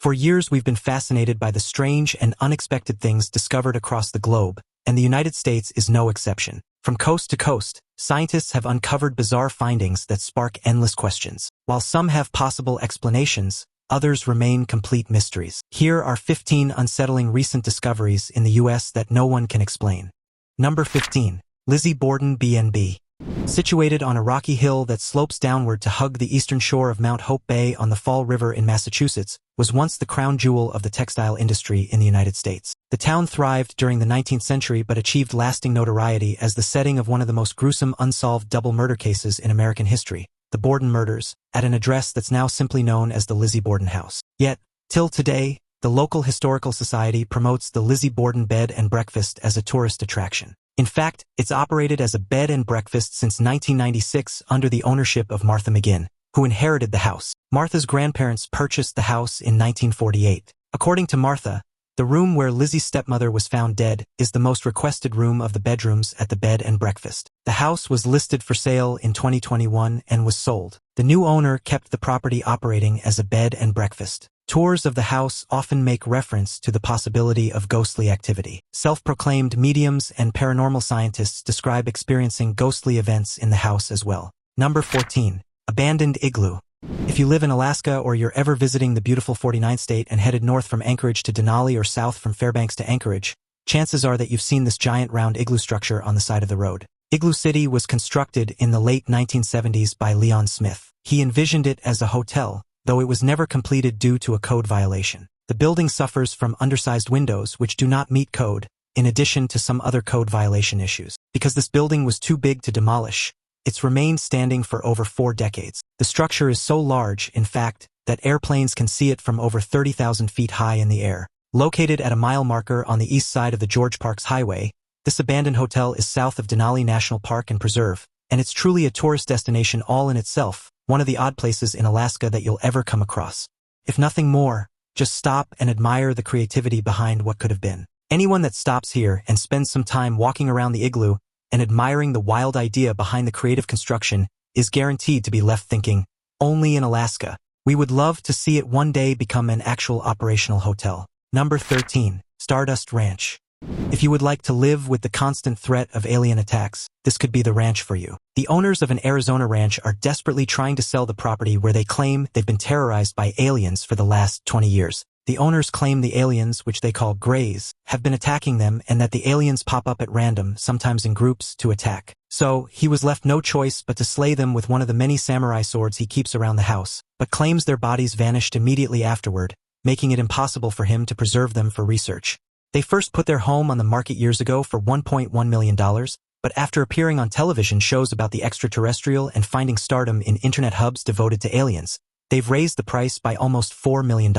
For years we've been fascinated by the strange and unexpected things discovered across the globe, and the United States is no exception. From coast to coast, scientists have uncovered bizarre findings that spark endless questions. While some have possible explanations, others remain complete mysteries. Here are 15 unsettling recent discoveries in the U.S. that no one can explain. Number 15. Lizzie Bordon BNB. Situated on a rocky hill that slopes downward to hug the eastern shore of Mount Hope Bay on the Fall River in Massachusetts, was once the crown jewel of the textile industry in the United States. The town thrived during the 19th century but achieved lasting notoriety as the setting of one of the most gruesome unsolved double murder cases in American history, the Bordon murders, at an address that's now simply known as the Lizzie Bordon House. Yet, till today, the local historical society promotes the Lizzie Bordon Bed and Breakfast as a tourist attraction. In fact, it's operated as a bed and breakfast since 1996 under the ownership of Martha McGinn, who inherited the house. Martha's grandparents purchased the house in 1948. According to Martha, the room where Lizzie's stepmother was found dead is the most requested room of the bedrooms at the bed and breakfast. The house was listed for sale in 2021 and was sold. The new owner kept the property operating as a bed and breakfast. Tours of the house often make reference to the possibility of ghostly activity. Self-proclaimed mediums and paranormal scientists describe experiencing ghostly events in the house as well. Number 14. Abandoned Igloo. If you live in Alaska or you're ever visiting the beautiful 49th state and headed north from Anchorage to Denali or south from Fairbanks to Anchorage, chances are that you've seen this giant round igloo structure on the side of the road. Igloo City was constructed in the late 1970s by Leon Smith. He envisioned it as a hotel, though it was never completed due to a code violation. The building suffers from undersized windows which do not meet code, in addition to some other code violation issues. Because this building was too big to demolish, it's remained standing for over 4 decades. The structure is so large, in fact, that airplanes can see it from over 30,000 feet high in the air. Located at a mile marker on the east side of the George Parks Highway, this abandoned hotel is south of Denali National Park and Preserve, and it's truly a tourist destination all in itself, one of the odd places in Alaska that you'll ever come across. If nothing more, just stop and admire the creativity behind what could have been. Anyone that stops here and spends some time walking around the igloo and admiring the wild idea behind the creative construction is guaranteed to be left thinking, only in Alaska. We would love to see it one day become an actual operational hotel. Number 13. Stardust Ranch. If you would like to live with the constant threat of alien attacks, this could be the ranch for you. The owners of an Arizona ranch are desperately trying to sell the property where they claim they've been terrorized by aliens for the last 20 years. The owners claim the aliens, which they call Greys, have been attacking them and that the aliens pop up at random, sometimes in groups, to attack. So, he was left no choice but to slay them with one of the many samurai swords he keeps around the house, but claims their bodies vanished immediately afterward, making it impossible for him to preserve them for research. They first put their home on the market years ago for $1.1 million, but after appearing on television shows about the extraterrestrial and finding stardom in internet hubs devoted to aliens, they've raised the price by almost $4 million.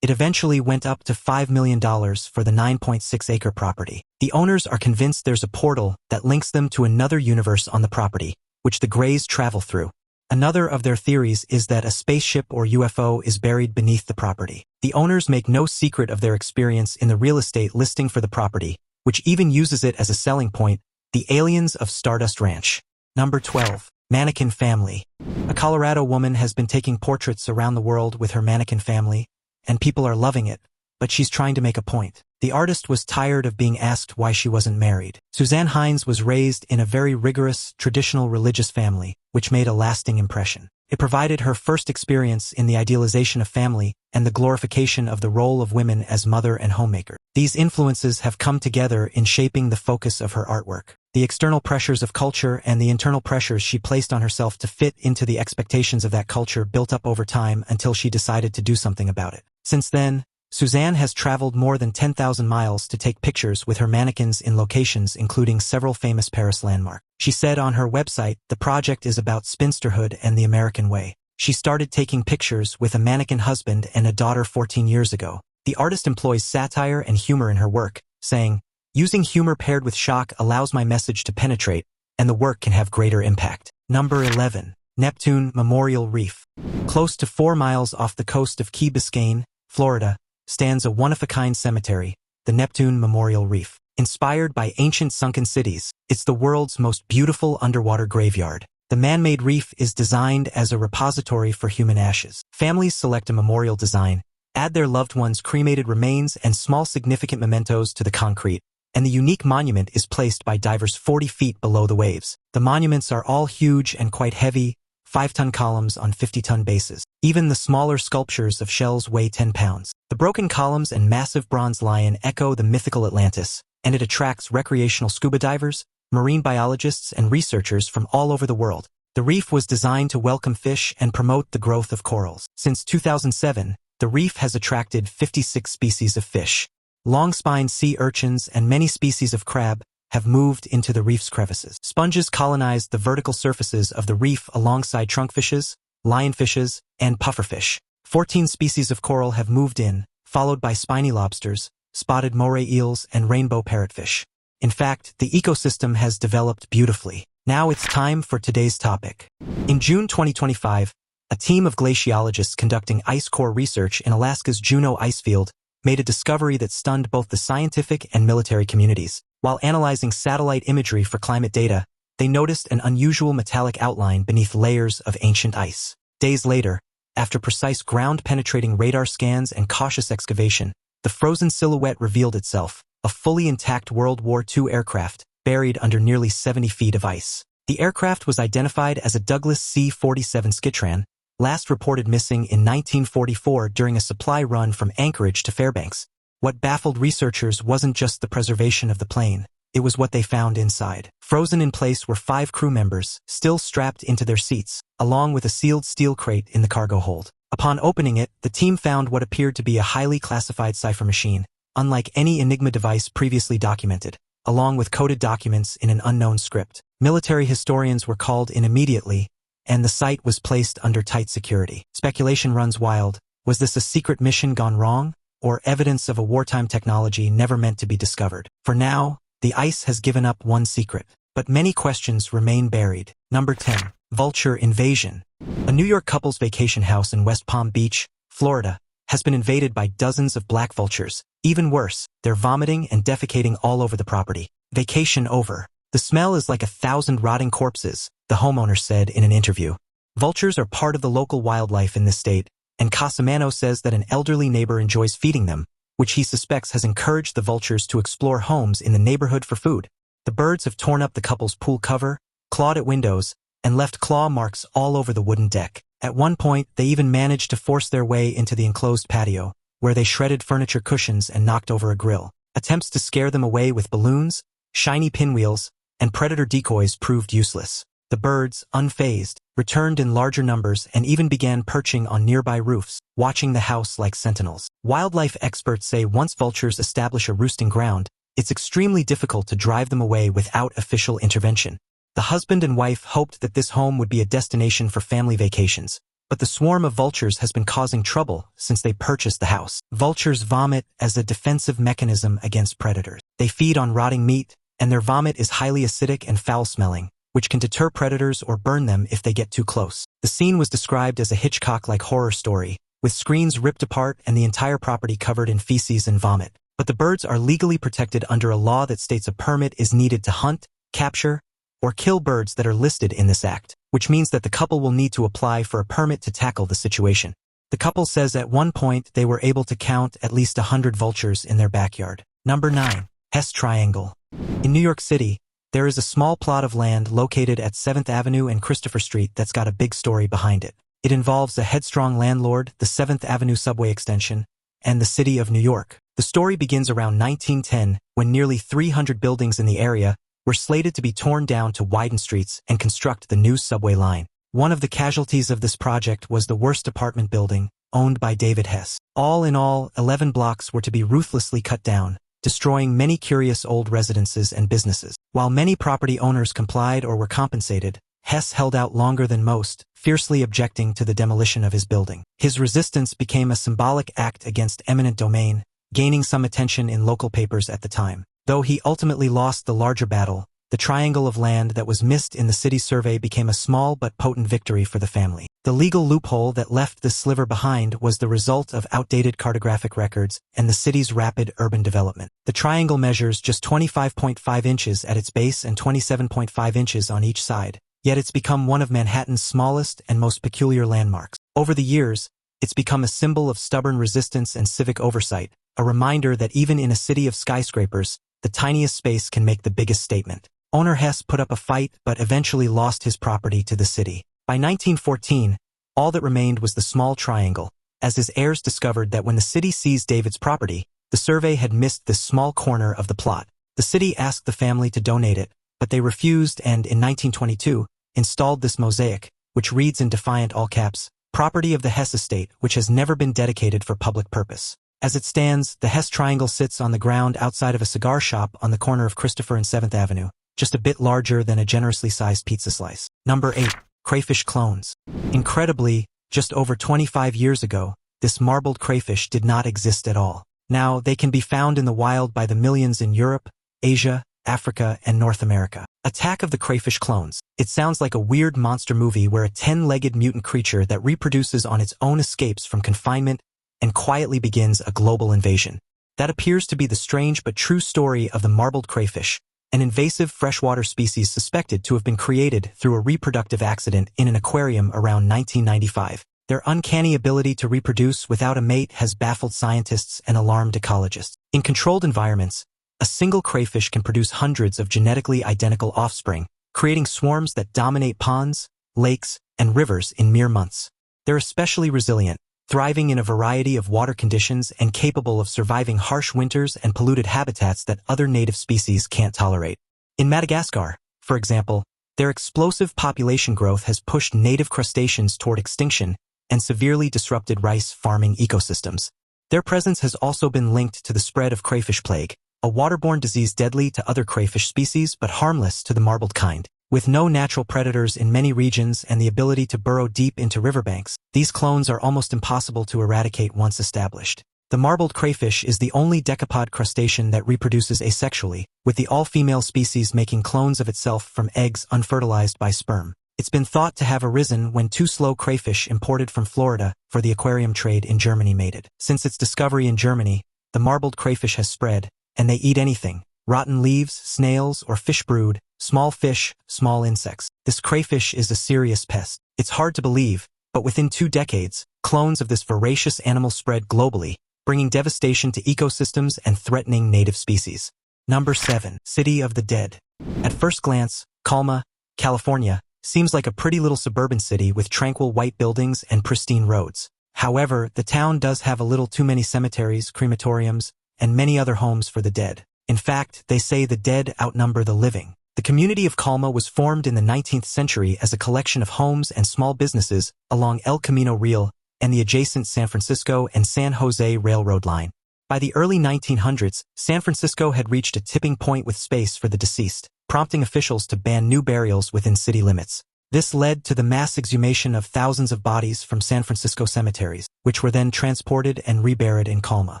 It eventually went up to $5 million for the 9.6-acre property. The owners are convinced there's a portal that links them to another universe on the property, which the Greys travel through. Another of their theories is that a spaceship or UFO is buried beneath the property. The owners make no secret of their experience in the real estate listing for the property, which even uses it as a selling point, the aliens of Stardust Ranch. Number 12. Mannequin Family. A Colorado woman has been taking portraits around the world with her mannequin family, and people are loving it, but she's trying to make a point. The artist was tired of being asked why she wasn't married. Suzanne Hines was raised in a very rigorous, traditional religious family, which made a lasting impression. It provided her first experience in the idealization of family and the glorification of the role of women as mother and homemaker. These influences have come together in shaping the focus of her artwork. The external pressures of culture and the internal pressures she placed on herself to fit into the expectations of that culture built up over time until she decided to do something about it. Since then, Suzanne has traveled more than 10,000 miles to take pictures with her mannequins in locations including several famous Paris landmarks. She said on her website, the project is about spinsterhood and the American way. She started taking pictures with a mannequin husband and a daughter 14 years ago. The artist employs satire and humor in her work, saying, "Using humor paired with shock allows my message to penetrate, and the work can have greater impact." Number 11. Neptune Memorial Reef. Close to 4 miles off the coast of Key Biscayne, Florida, stands a one-of-a-kind cemetery, the Neptune Memorial Reef. Inspired by ancient sunken cities, it's the world's most beautiful underwater graveyard. The man-made reef is designed as a repository for human ashes. Families select a memorial design, Add their loved ones' cremated remains and small significant mementos to the concrete, and the unique monument is placed by divers 40 feet below the waves. The monuments are all huge and quite heavy, 5-ton columns on 50-ton bases. Even the smaller sculptures of shells weigh 10 pounds. The broken columns and massive bronze lion echo the mythical Atlantis, and it attracts recreational scuba divers, marine biologists, and researchers from all over the world. The reef was designed to welcome fish and promote the growth of corals. Since 2007, the reef has attracted 56 species of fish. Long-spined sea urchins and many species of crab have moved into the reef's crevices. Sponges colonized the vertical surfaces of the reef alongside trunkfishes, lionfishes, and pufferfish. 14 species of coral have moved in, followed by spiny lobsters, spotted moray eels, and rainbow parrotfish. In fact, the ecosystem has developed beautifully. Now it's time for today's topic. In June 2025, a team of glaciologists conducting ice core research in Alaska's Juneau icefield made a discovery that stunned both the scientific and military communities. While analyzing satellite imagery for climate data, they noticed an unusual metallic outline beneath layers of ancient ice. Days later, after precise ground-penetrating radar scans and cautious excavation, the frozen silhouette revealed itself, a fully intact World War II aircraft buried under nearly 70 feet of ice. The aircraft was identified as a Douglas C-47 Skytran, last reported missing in 1944 during a supply run from Anchorage to Fairbanks. What baffled researchers wasn't just the preservation of the plane, it was what they found inside. Frozen in place were 5 crew members, still strapped into their seats, along with a sealed steel crate in the cargo hold. Upon opening it, the team found what appeared to be a highly classified cipher machine, unlike any Enigma device previously documented, along with coded documents in an unknown script. Military historians were called in immediately, and the site was placed under tight security. Speculation runs wild. Was this a secret mission gone wrong, or evidence of a wartime technology never meant to be discovered? For now, the ice has given up one secret, but many questions remain buried. Number 10. Vulture Invasion. A New York couple's vacation house in West Palm Beach, Florida, has been invaded by dozens of black vultures. Even worse, they're vomiting and defecating all over the property. Vacation over. The smell is like 1,000 rotting corpses, the homeowner said in an interview. Vultures are part of the local wildlife in this state, and Casamano says that an elderly neighbor enjoys feeding them, which he suspects has encouraged the vultures to explore homes in the neighborhood for food. The birds have torn up the couple's pool cover, clawed at windows, and left claw marks all over the wooden deck. At one point, they even managed to force their way into the enclosed patio, where they shredded furniture cushions and knocked over a grill. Attempts to scare them away with balloons, shiny pinwheels, and predator decoys proved useless. The birds, unfazed, returned in larger numbers and even began perching on nearby roofs, watching the house like sentinels. Wildlife experts say once vultures establish a roosting ground, it's extremely difficult to drive them away without official intervention. The husband and wife hoped that this home would be a destination for family vacations, but the swarm of vultures has been causing trouble since they purchased the house. Vultures vomit as a defensive mechanism against predators. They feed on rotting meat, and their vomit is highly acidic and foul-smelling, which can deter predators or burn them if they get too close. The scene was described as a Hitchcock-like horror story, with screens ripped apart and the entire property covered in feces and vomit. But the birds are legally protected under a law that states a permit is needed to hunt, capture, or kill birds that are listed in this act, which means that the couple will need to apply for a permit to tackle the situation. The couple says at one point they were able to count at least 100 vultures in their backyard. Number 9. Hess Triangle. In New York City, there is a small plot of land located at 7th Avenue and Christopher Street that's got a big story behind it. It involves a headstrong landlord, the 7th Avenue subway extension, and the city of New York. The story begins around 1910, when nearly 300 buildings in the area were slated to be torn down to widen streets and construct the new subway line. One of the casualties of this project was the worst apartment building, owned by David Hess. All in all, 11 blocks were to be ruthlessly cut down, destroying many curious old residences and businesses. While many property owners complied or were compensated, Hess held out longer than most, fiercely objecting to the demolition of his building. His resistance became a symbolic act against eminent domain, gaining some attention in local papers at the time. Though he ultimately lost the larger battle, the triangle of land that was missed in the city survey became a small but potent victory for the family. The legal loophole that left this sliver behind was the result of outdated cartographic records and the city's rapid urban development. The triangle measures just 25.5 inches at its base and 27.5 inches on each side, yet it's become one of Manhattan's smallest and most peculiar landmarks. Over the years, It's become a symbol of stubborn resistance and civic oversight, a reminder that even in a city of skyscrapers, the tiniest space can make the biggest statement. Owner Hess put up a fight but eventually lost his property to the city. By 1914, all that remained was the small triangle, as his heirs discovered that when the city seized David's property, the survey had missed this small corner of the plot. The city asked the family to donate it, but they refused and, in 1922, installed this mosaic, which reads in defiant all caps, "Property of the Hess estate, which has never been dedicated for public purpose." As it stands, the Hess Triangle sits on the ground outside of a cigar shop on the corner of Christopher and 7th Avenue, just a bit larger than a generously sized pizza slice. Number 8. Crayfish Clones. Incredibly, just over 25 years ago, this marbled crayfish did not exist at all. Now, they can be found in the wild by the millions in Europe, Asia, Africa, and North America. Attack of the Crayfish Clones. It sounds like a weird monster movie where a 10-legged mutant creature that reproduces on its own escapes from confinement and quietly begins a global invasion. That appears to be the strange but true story of the marbled crayfish, an invasive freshwater species suspected to have been created through a reproductive accident in an aquarium around 1995. Their uncanny ability to reproduce without a mate has baffled scientists and alarmed ecologists. In controlled environments, a single crayfish can produce hundreds of genetically identical offspring, creating swarms that dominate ponds, lakes, and rivers in mere months. They're especially resilient, thriving in a variety of water conditions and capable of surviving harsh winters and polluted habitats that other native species can't tolerate. In Madagascar, for example, their explosive population growth has pushed native crustaceans toward extinction and severely disrupted rice farming ecosystems. Their presence has also been linked to the spread of crayfish plague, a waterborne disease deadly to other crayfish species but harmless to the marbled kind. With no natural predators in many regions and the ability to burrow deep into riverbanks, these clones are almost impossible to eradicate once established. The marbled crayfish is the only decapod crustacean that reproduces asexually, with the all-female species making clones of itself from eggs unfertilized by sperm. It's been thought to have arisen when two slow crayfish imported from Florida for the aquarium trade in Germany mated. Since its discovery in Germany, the marbled crayfish has spread, and they eat anything: rotten leaves, snails, or fish brood, small fish, small insects. This crayfish is a serious pest. It's hard to believe, but within 2 decades, clones of this voracious animal spread globally, bringing devastation to ecosystems and threatening native species. Number 7. City of the Dead. At first glance, Colma, California, seems like a pretty little suburban city with tranquil white buildings and pristine roads. However, the town does have a little too many cemeteries, crematoriums, and many other homes for the dead. In fact, they say the dead outnumber the living. The community of Colma was formed in the 19th century as a collection of homes and small businesses along El Camino Real and the adjacent San Francisco and San Jose Railroad line. By the early 1900s, San Francisco had reached a tipping point with space for the deceased, prompting officials to ban new burials within city limits. This led to the mass exhumation of thousands of bodies from San Francisco cemeteries, which were then transported and reburied in Colma.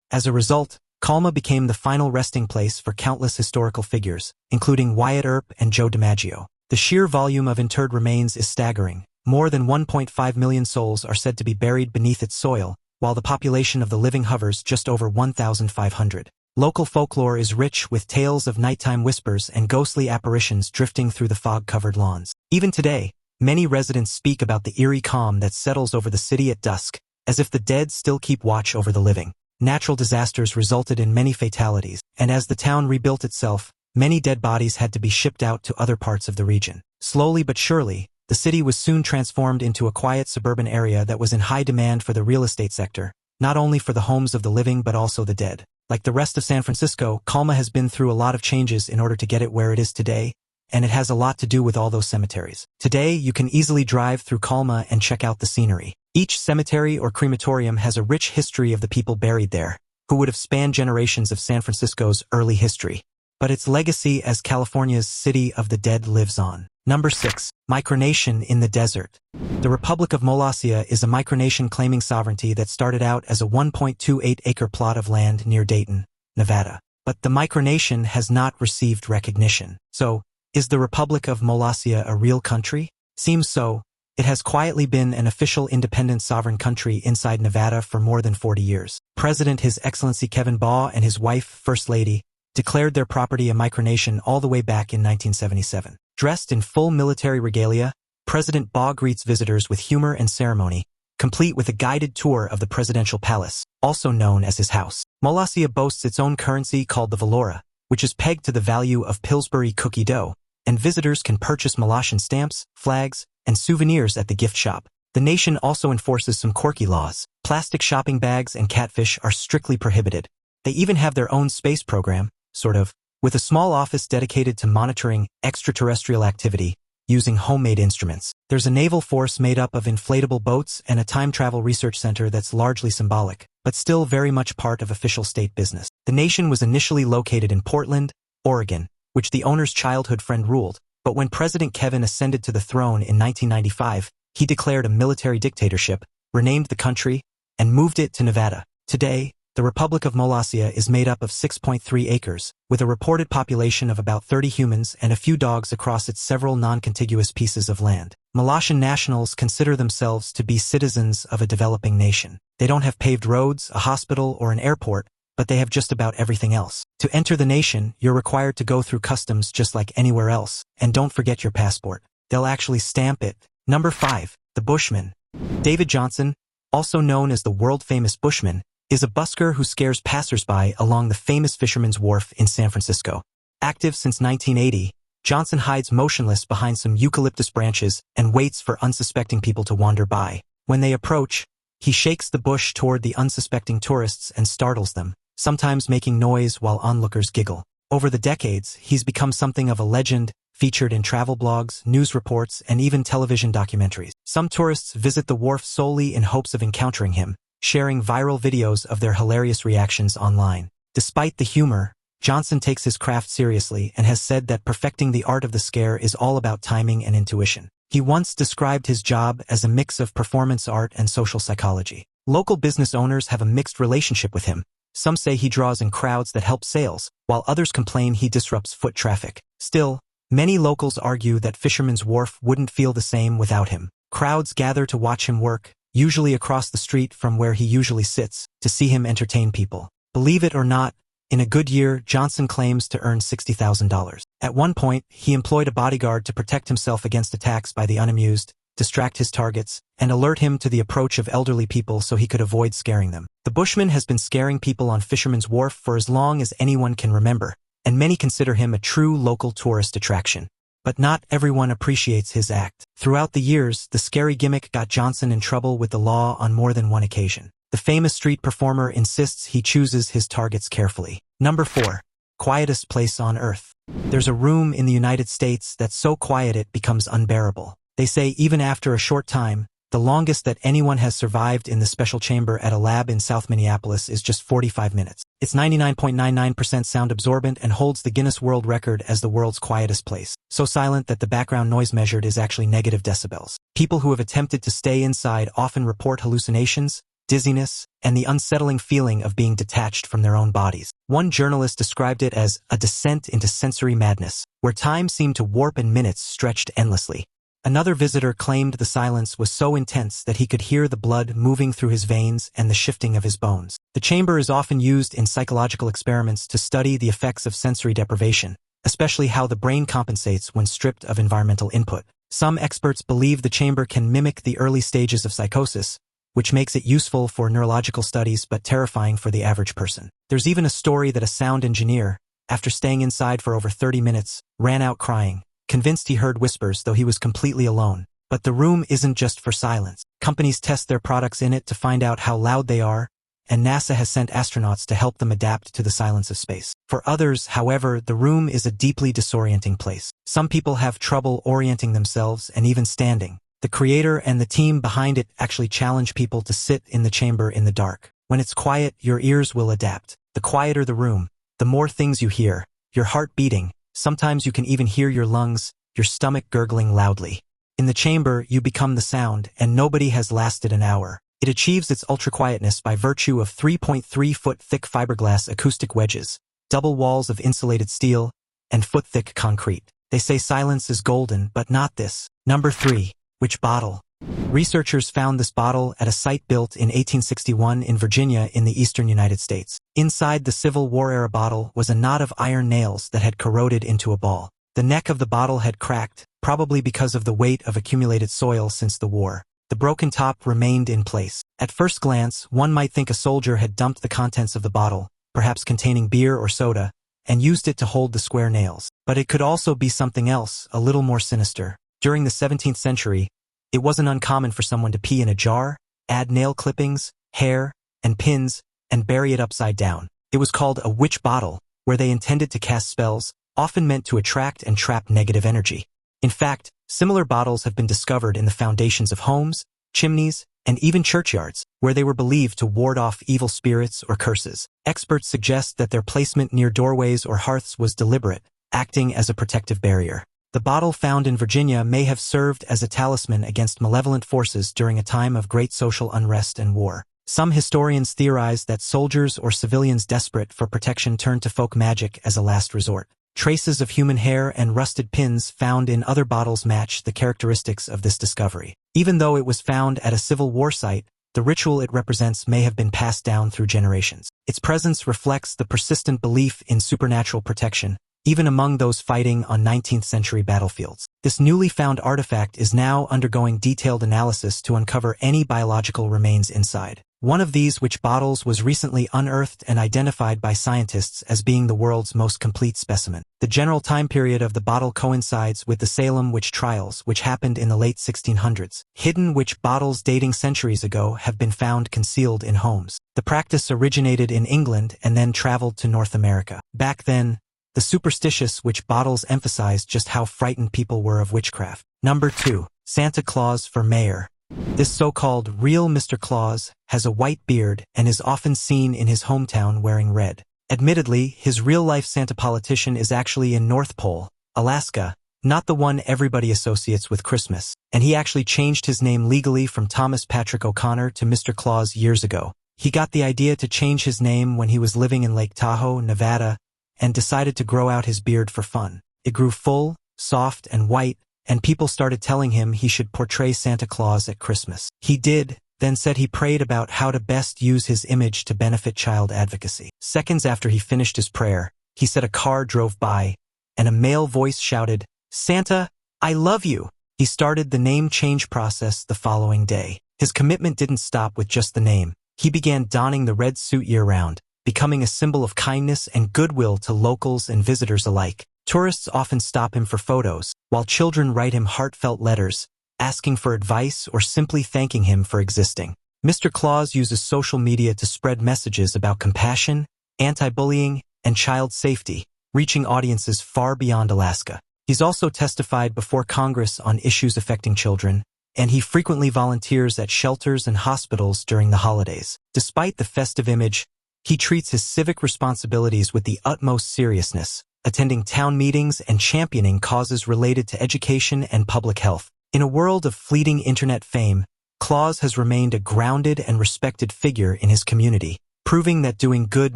As a result, Colma became the final resting place for countless historical figures, including Wyatt Earp and Joe DiMaggio. The sheer volume of interred remains is staggering. More than 1.5 million souls are said to be buried beneath its soil, while the population of the living hovers just over 1,500. Local folklore is rich with tales of nighttime whispers and ghostly apparitions drifting through the fog-covered lawns. Even today, many residents speak about the eerie calm that settles over the city at dusk, as if the dead still keep watch over the living. Natural disasters resulted in many fatalities, and as the town rebuilt itself, many dead bodies had to be shipped out to other parts of the region. Slowly but surely, the city was soon transformed into a quiet suburban area that was in high demand for the real estate sector, not only for the homes of the living but also the dead. Like the rest of San Francisco, Colma has been through a lot of changes in order to get it where it is today, and it has a lot to do with all those cemeteries. Today, you can easily drive through Colma and check out the scenery. Each cemetery or crematorium has a rich history of the people buried there, who would have spanned generations of San Francisco's early history. But its legacy as California's City of the Dead lives on. Number 6. Micronation in the desert. The Republic of Molossia is a micronation claiming sovereignty that started out as a 1.28-acre plot of land near Dayton, Nevada. But the micronation has not received recognition. So, is the Republic of Molossia a real country? Seems so. It has quietly been an official independent sovereign country inside Nevada for more than 40 years. President His Excellency Kevin Baugh and his wife, First Lady, declared their property a micronation all the way back in 1977. Dressed in full military regalia, President Baugh greets visitors with humor and ceremony, complete with a guided tour of the presidential palace, also known as his house. Molossia boasts its own currency called the Valora, which is pegged to the value of Pillsbury cookie dough, and visitors can purchase Molossian stamps, flags, and souvenirs at the gift shop. The nation also enforces some quirky laws. Plastic shopping bags and catfish are strictly prohibited. They even have their own space program, sort of, with a small office dedicated to monitoring extraterrestrial activity using homemade instruments. There's a naval force made up of inflatable boats and a time travel research center that's largely symbolic, but still very much part of official state business. The nation was initially located in Portland, Oregon, which the owner's childhood friend ruled, but when President Kevin ascended to the throne in 1995, he declared a military dictatorship, renamed the country, and moved it to Nevada. Today, the Republic of Molossia is made up of 6.3 acres, with a reported population of about 30 humans and a few dogs across its several non-contiguous pieces of land. Molossian nationals consider themselves to be citizens of a developing nation. They don't have paved roads, a hospital, or an airport, but they have just about everything else. To enter the nation, you're required to go through customs just like anywhere else, and don't forget your passport. They'll actually stamp it. Number 5. The Bushman. David Johnson, also known as the world-famous Bushman, is a busker who scares passersby along the famous Fisherman's Wharf in San Francisco. Active since 1980, Johnson hides motionless behind some eucalyptus branches and waits for unsuspecting people to wander by. When they approach, he shakes the bush toward the unsuspecting tourists and startles them, sometimes making noise while onlookers giggle. Over the decades, he's become something of a legend, featured in travel blogs, news reports, and even television documentaries. Some tourists visit the wharf solely in hopes of encountering him, sharing viral videos of their hilarious reactions online. Despite the humor, Johnson takes his craft seriously and has said that perfecting the art of the scare is all about timing and intuition. He once described his job as a mix of performance art and social psychology. Local business owners have a mixed relationship with him. Some say he draws in crowds that help sales, while others complain he disrupts foot traffic. Still, many locals argue that Fisherman's Wharf wouldn't feel the same without him. Crowds gather to watch him work, usually across the street from where he usually sits, to see him entertain people. Believe it or not, in a good year, Johnson claims to earn $60,000. At one point, he employed a bodyguard to protect himself against attacks by the unamused, distract his targets, and alert him to the approach of elderly people so he could avoid scaring them. The Bushman has been scaring people on Fisherman's Wharf for as long as anyone can remember, and many consider him a true local tourist attraction. But not everyone appreciates his act. Throughout the years, the scary gimmick got Johnson in trouble with the law on more than one occasion. The famous street performer insists he chooses his targets carefully. Number 4. Quietest place on Earth. There's a room in the United States that's so quiet it becomes unbearable. They say even after a short time, the longest that anyone has survived in the special chamber at a lab in South Minneapolis is just 45 minutes. It's 99.99% sound absorbent and holds the Guinness World Record as the world's quietest place. So silent that the background noise measured is actually negative decibels. People who have attempted to stay inside often report hallucinations, dizziness, and the unsettling feeling of being detached from their own bodies. One journalist described it as a descent into sensory madness, where time seemed to warp and minutes stretched endlessly. Another visitor claimed the silence was so intense that he could hear the blood moving through his veins and the shifting of his bones. The chamber is often used in psychological experiments to study the effects of sensory deprivation, especially how the brain compensates when stripped of environmental input. Some experts believe the chamber can mimic the early stages of psychosis, which makes it useful for neurological studies but terrifying for the average person. There's even a story that a sound engineer, after staying inside for over 30 minutes, ran out crying, convinced he heard whispers though he was completely alone. But the room isn't just for silence. Companies test their products in it to find out how loud they are, and NASA has sent astronauts to help them adapt to the silence of space. For others, however, the room is a deeply disorienting place. Some people have trouble orienting themselves and even standing. The creator and the team behind it actually challenge people to sit in the chamber in the dark. When it's quiet, your ears will adapt. The quieter the room, the more things you hear, your heart beating. Sometimes you can even hear your lungs, your stomach gurgling loudly. In the chamber, you become the sound, and nobody has lasted an hour. It achieves its ultra-quietness by virtue of 3.3-foot thick fiberglass acoustic wedges, double walls of insulated steel, and foot-thick concrete. They say silence is golden, but not this. Number 3. Which bottle? Researchers found this bottle at a site built in 1861 in Virginia in the eastern United States. Inside the Civil War-era bottle was a knot of iron nails that had corroded into a ball. The neck of the bottle had cracked, probably because of the weight of accumulated soil since the war. The broken top remained in place. At first glance, one might think a soldier had dumped the contents of the bottle, perhaps containing beer or soda, and used it to hold the square nails. But it could also be something else, a little more sinister. During the 17th century, it wasn't uncommon for someone to pee in a jar, add nail clippings, hair, and pins, and bury it upside down. It was called a witch bottle, where they intended to cast spells, often meant to attract and trap negative energy. In fact, similar bottles have been discovered in the foundations of homes, chimneys, and even churchyards, where they were believed to ward off evil spirits or curses. Experts suggest that their placement near doorways or hearths was deliberate, acting as a protective barrier. The bottle found in Virginia may have served as a talisman against malevolent forces during a time of great social unrest and war. Some historians theorize that soldiers or civilians desperate for protection turned to folk magic as a last resort. Traces of human hair and rusted pins found in other bottles match the characteristics of this discovery. Even though it was found at a Civil War site, the ritual it represents may have been passed down through generations. Its presence reflects the persistent belief in supernatural protection, even among those fighting on 19th-century battlefields. This newly found artifact is now undergoing detailed analysis to uncover any biological remains inside. One of these witch bottles was recently unearthed and identified by scientists as being the world's most complete specimen. The general time period of the bottle coincides with the Salem witch trials, which happened in the late 1600s. Hidden witch bottles dating centuries ago have been found concealed in homes. The practice originated in England and then traveled to North America. Back then, the superstitious witch bottles emphasized just how frightened people were of witchcraft. Number 2. Santa Claus for mayor. This so-called real Mr. Claus has a white beard and is often seen in his hometown wearing red. Admittedly, his real-life Santa politician is actually in North Pole, Alaska, not the one everybody associates with Christmas, and he actually changed his name legally from Thomas Patrick O'Connor to Mr. Claus years ago. He got the idea to change his name when he was living in Lake Tahoe, Nevada, and decided to grow out his beard for fun. It grew full, soft, and white, and people started telling him he should portray Santa Claus at Christmas. He did, then said he prayed about how to best use his image to benefit child advocacy. Seconds after he finished his prayer, he said a car drove by, and a male voice shouted, "Santa, I love you!" He started the name change process the following day. His commitment didn't stop with just the name. He began donning the red suit year-round, becoming a symbol of kindness and goodwill to locals and visitors alike. Tourists often stop him for photos, while children write him heartfelt letters, asking for advice or simply thanking him for existing. Mr. Claus uses social media to spread messages about compassion, anti-bullying, and child safety, reaching audiences far beyond Alaska. He's also testified before Congress on issues affecting children, and he frequently volunteers at shelters and hospitals during the holidays. Despite the festive image, he treats his civic responsibilities with the utmost seriousness, attending town meetings and championing causes related to education and public health. In a world of fleeting internet fame, Claus has remained a grounded and respected figure in his community, proving that doing good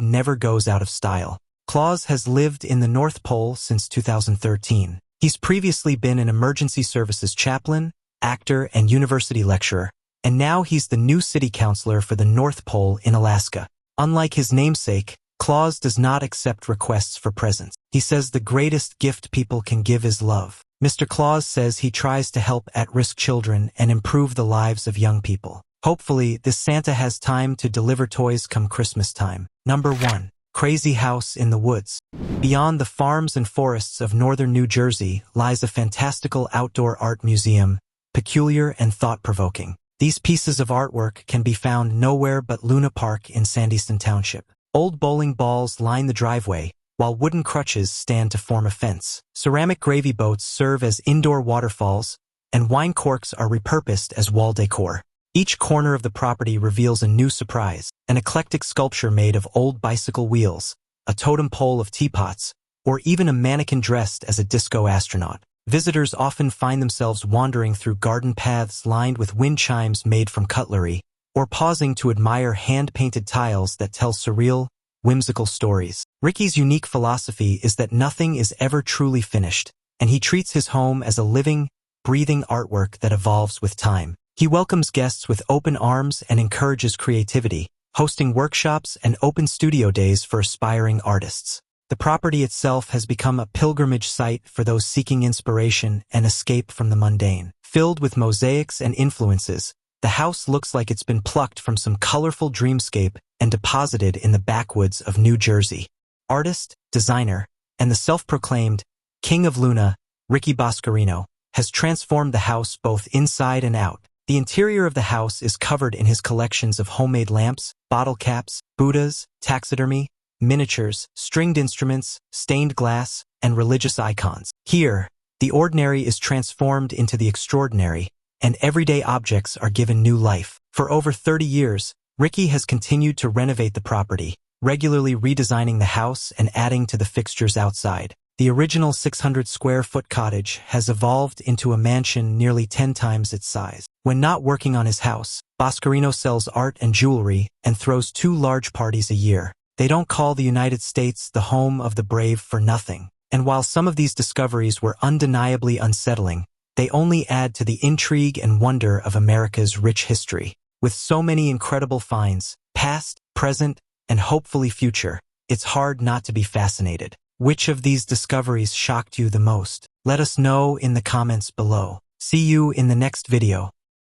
never goes out of style. Claus has lived in the North Pole since 2013. He's previously been an emergency services chaplain, actor, and university lecturer, and now he's the new city councilor for the North Pole in Alaska. Unlike his namesake, Claus does not accept requests for presents. He says the greatest gift people can give is love. Mr. Claus says he tries to help at-risk children and improve the lives of young people. Hopefully, this Santa has time to deliver toys come Christmas time. Number 1. Crazy House in the Woods. Beyond the farms and forests of northern New Jersey lies a fantastical outdoor art museum, peculiar and thought-provoking. These pieces of artwork can be found nowhere but Luna Park in Sandyston Township. Old bowling balls line the driveway, while wooden crutches stand to form a fence. Ceramic gravy boats serve as indoor waterfalls, and wine corks are repurposed as wall decor. Each corner of the property reveals a new surprise: an eclectic sculpture made of old bicycle wheels, a totem pole of teapots, or even a mannequin dressed as a disco astronaut. Visitors often find themselves wandering through garden paths lined with wind chimes made from cutlery, or pausing to admire hand-painted tiles that tell surreal, whimsical stories. Ricky's unique philosophy is that nothing is ever truly finished, and he treats his home as a living, breathing artwork that evolves with time. He welcomes guests with open arms and encourages creativity, hosting workshops and open studio days for aspiring artists. The property itself has become a pilgrimage site for those seeking inspiration and escape from the mundane. Filled with mosaics and influences, The house looks like it's been plucked from some colorful dreamscape and deposited in the backwoods of New Jersey. Artist, designer, and the self-proclaimed King of Luna, Ricky Boscarino, has transformed the house both inside and out. The interior of the house is covered in his collections of homemade lamps, bottle caps, Buddhas, taxidermy, miniatures, stringed instruments, stained glass, and religious icons. Here, the ordinary is transformed into the extraordinary, and everyday objects are given new life. For over 30 years, Ricky has continued to renovate the property, regularly redesigning the house and adding to the fixtures outside. The original 600-square-foot cottage has evolved into a mansion nearly 10 times its size. When not working on his house, Boscarino sells art and jewelry and throws 2 large parties a year. They don't call the United States the home of the brave for nothing. And while some of these discoveries were undeniably unsettling, they only add to the intrigue and wonder of America's rich history. With so many incredible finds, past, present, and hopefully future, it's hard not to be fascinated. Which of these discoveries shocked you the most? Let us know in the comments below. See you in the next video.